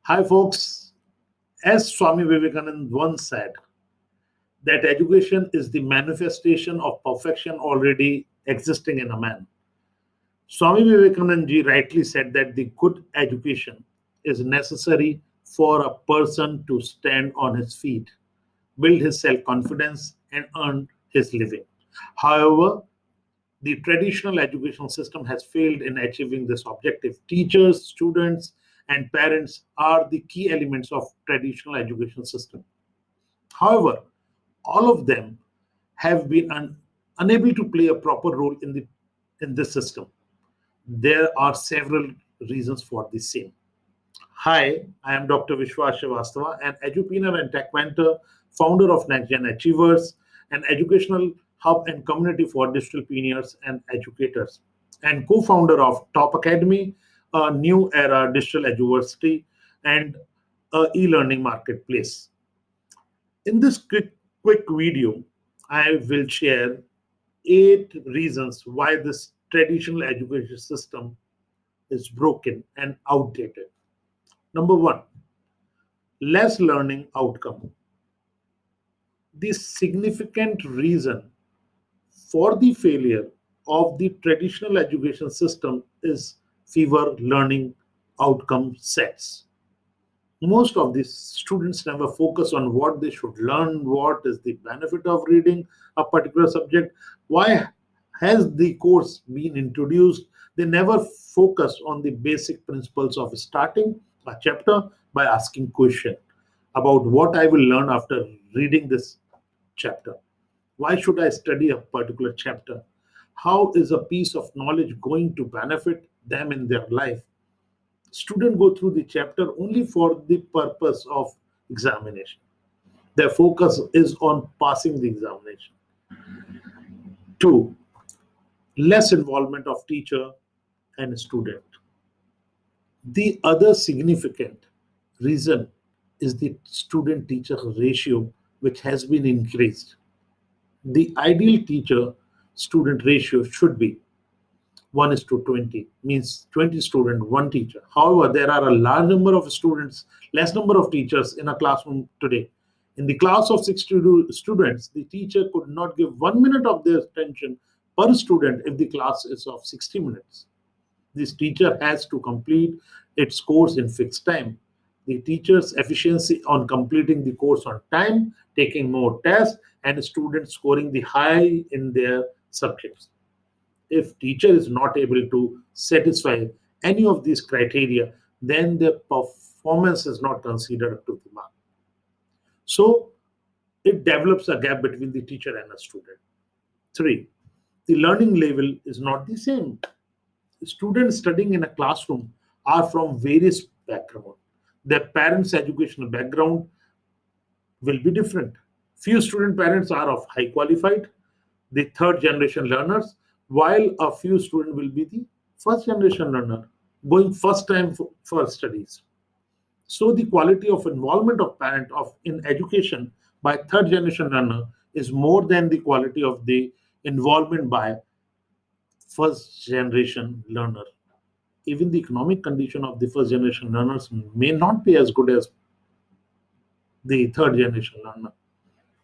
Hi, folks. As Swami Vivekananda once said, that education is the manifestation of perfection already existing in a man. Swami Vivekananda ji rightly said that the good education is necessary for a person to stand on his feet, build his self confidence, and earn his living. However, the traditional education system has failed in achieving this objective. Teachers, students, and parents are the key elements of traditional education system. However, all of them have been unable to play a proper role in this system. There are several reasons for the same. Hi, I am Dr. Vishwas, an Edupreneur and tech mentor, founder of Next Gen Achievers, an educational hub and community for digitalpreneurs and educators, and co-founder of Topcademi, a new era digital Eduversity, and a e-learning marketplace. In this quick video, I will share 8 reasons why this traditional education system is broken and outdated. Number one, less learning outcome. The significant reason for the failure of the traditional education system is fewer learning outcome sets. Most of these students never focus on what they should learn, what is the benefit of reading a particular subject, why has the course been introduced. They never focus on the basic principles of starting a chapter by asking question about what I will learn after reading this chapter. Why should I study a particular chapter? How is a piece of knowledge going to benefit them in their life? Students go through the chapter only for the purpose of examination. Their focus is on passing the examination. Two, less involvement of teacher and student. The other significant reason is the student teacher ratio, which has been increased. The ideal teacher student ratio should be 1 is to 20, means 20 student, one teacher. However, there are a large number of students, less number of teachers in a classroom today. In the class of 62 students, the teacher could not give 1 minute of their attention per student if the class is of 60 minutes. This teacher has to complete its course in fixed time. The teacher's efficiency on completing the course on time, taking more tests, and students scoring the high in their subjects. If teacher is not able to satisfy any of these criteria, then their performance is not considered up to the mark. So it develops a gap between the teacher and a student. Three, the learning level is not the same. Students studying in a classroom are from various backgrounds. Their parents' educational background will be different. Few student parents are of high qualified, the third generation learners, while a few students will be the first generation learner going first time for studies. So the quality of involvement of parent of in education by third generation learner is more than the quality of the involvement by first generation learner. Even the economic condition of the first generation learners may not be as good as the third generation learner.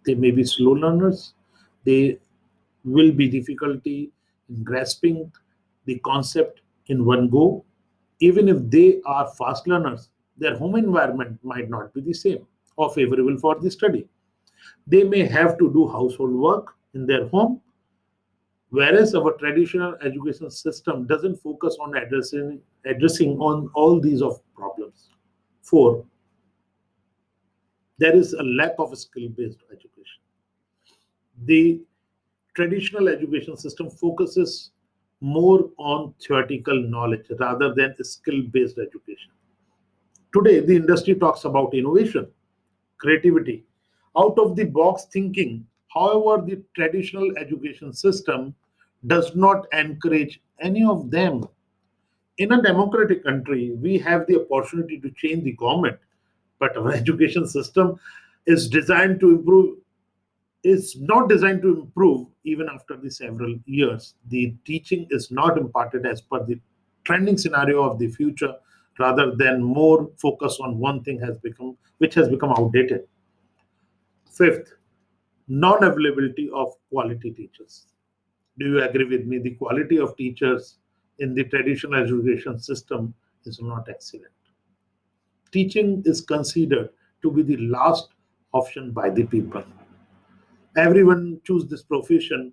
They may be slow learners. They will be difficulty in grasping the concept in one go. Even if they are fast learners, their home environment might not be the same or favorable for the study. They may have to do household work in their home, whereas our traditional education system doesn't focus on addressing on all these of problems. Four, there is a lack of skill-based education. The traditional education system focuses more on theoretical knowledge rather than skill-based education. Today, the industry talks about innovation, creativity, out of the box thinking. However, the traditional education system does not encourage any of them. In a democratic country, we have the opportunity to change the government, but our education system is designed to improve is not designed to improve even after the several years. The teaching is not imparted as per the trending scenario of the future. rather than more focus on one thing which has become outdated. Fifth, non-availability of quality teachers. Do you agree with me? The quality of teachers in the traditional education system is not excellent. Teaching is considered to be the last option by the people. Everyone choose this profession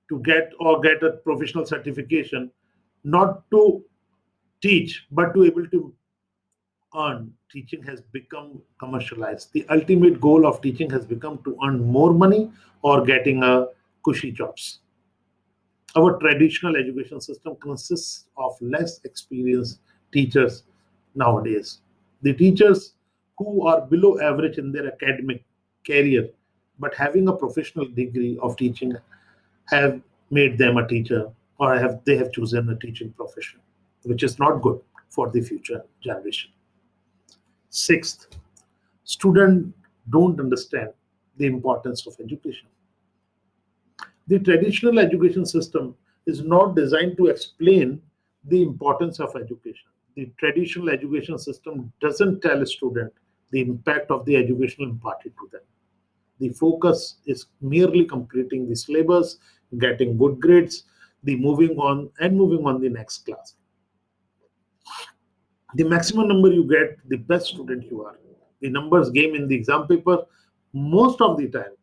to get a professional certification, not to teach, but to able to earn. Teaching has become commercialized. The ultimate goal of teaching has become to earn more money or getting a cushy jobs. Our traditional education system consists of less experienced teachers nowadays. The teachers who are below average in their academic career but having a professional degree of teaching have made them a teacher, or they have chosen a teaching profession, which is not good for the future generation. Sixth, students don't understand the importance of education. The traditional education system is not designed to explain the importance of education. The traditional education system doesn't tell a student the impact of the education imparted to them. The focus is merely completing the syllabus, getting good grades, the moving on the next class. The maximum number you get, the best student you are. The numbers game in the exam paper most of the time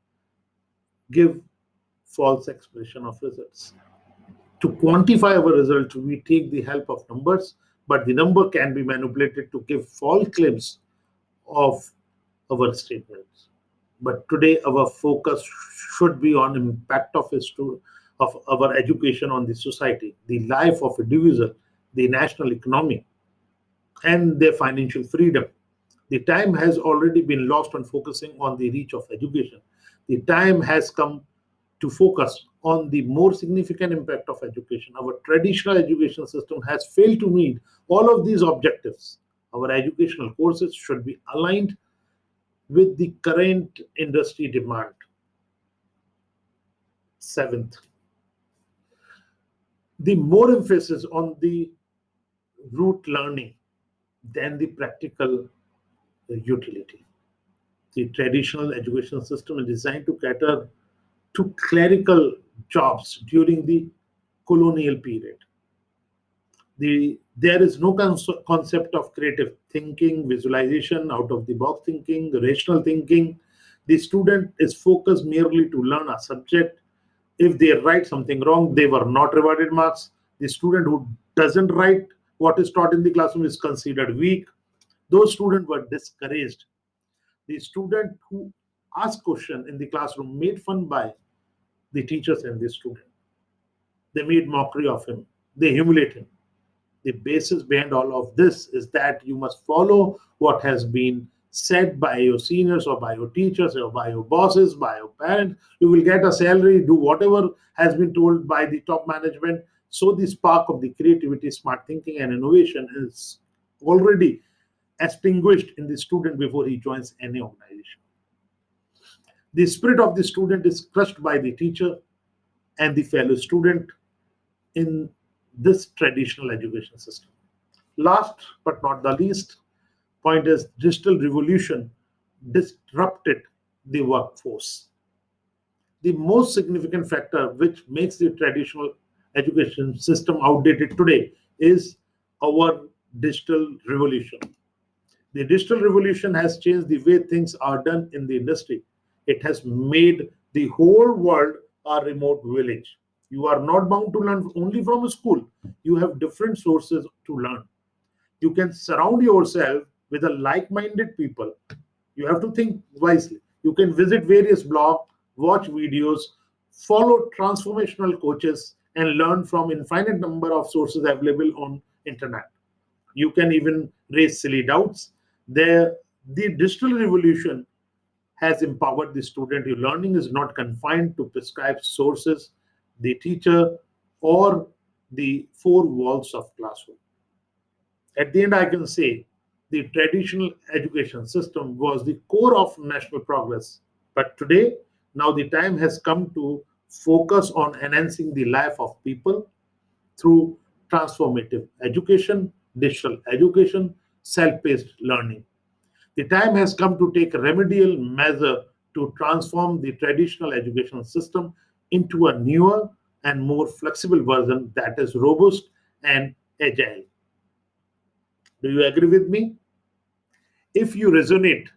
give false expression of results. To quantify our result, we take the help of numbers, but the number can be manipulated to give false claims of our statements. But today, our focus should be on impact of our education on the society, the life of individual, the national economy, and their financial freedom. The time has already been lost on focusing on the reach of education. The time has come to focus on the more significant impact of education. Our traditional education system has failed to meet all of these objectives. Our educational courses should be aligned with the current industry demand. Seventh, the more emphasis on the rote learning than the practical utility. The traditional education system is designed to cater to clerical jobs during the colonial period. There is no concept of creative thinking, visualization, out of the box thinking, rational thinking. The student is focused merely to learn a subject. If they write something wrong, they were not rewarded marks. The student who doesn't write what is taught in the classroom is considered weak. Those students were discouraged. The student who asked question in the classroom made fun by the teachers and the student. They made mockery of him. They humiliate him. The basis behind all of this is that you must follow what has been said by your seniors or by your teachers or by your bosses, by your parents. You will get a salary, do whatever has been told by the top management. So the spark of the creativity, smart thinking, and innovation is already extinguished in the student before he joins any organization. The spirit of the student is crushed by the teacher and the fellow student in this traditional education system. Last but not the least point is digital revolution disrupted the workforce. The most significant factor which makes the traditional education system outdated today is our digital revolution. The digital revolution has changed the way things are done in the industry. It has made the whole world a remote village. You are not bound to learn only from a school. You have different sources to learn. You can surround yourself with a like-minded people. You have to think wisely. You can visit various blogs, watch videos, follow transformational coaches, and learn from infinite number of sources available on internet. You can even raise silly doubts. The digital revolution has empowered the student. Your learning is not confined to prescribed sources, the teacher, or the four walls of classroom. At the end, I can say the traditional education system was the core of national progress. But today, now the time has come to focus on enhancing the life of people through transformative education, digital education, self-paced learning. The time has come to take a remedial measure to transform the traditional education system into a newer and more flexible version that is robust and agile. Do you agree with me? If you resonate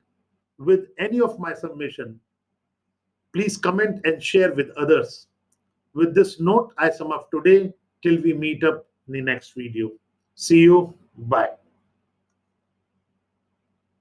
with any of my submission, please comment and share with others. With this note, I sum up today till we meet up in the next video. See you. Bye.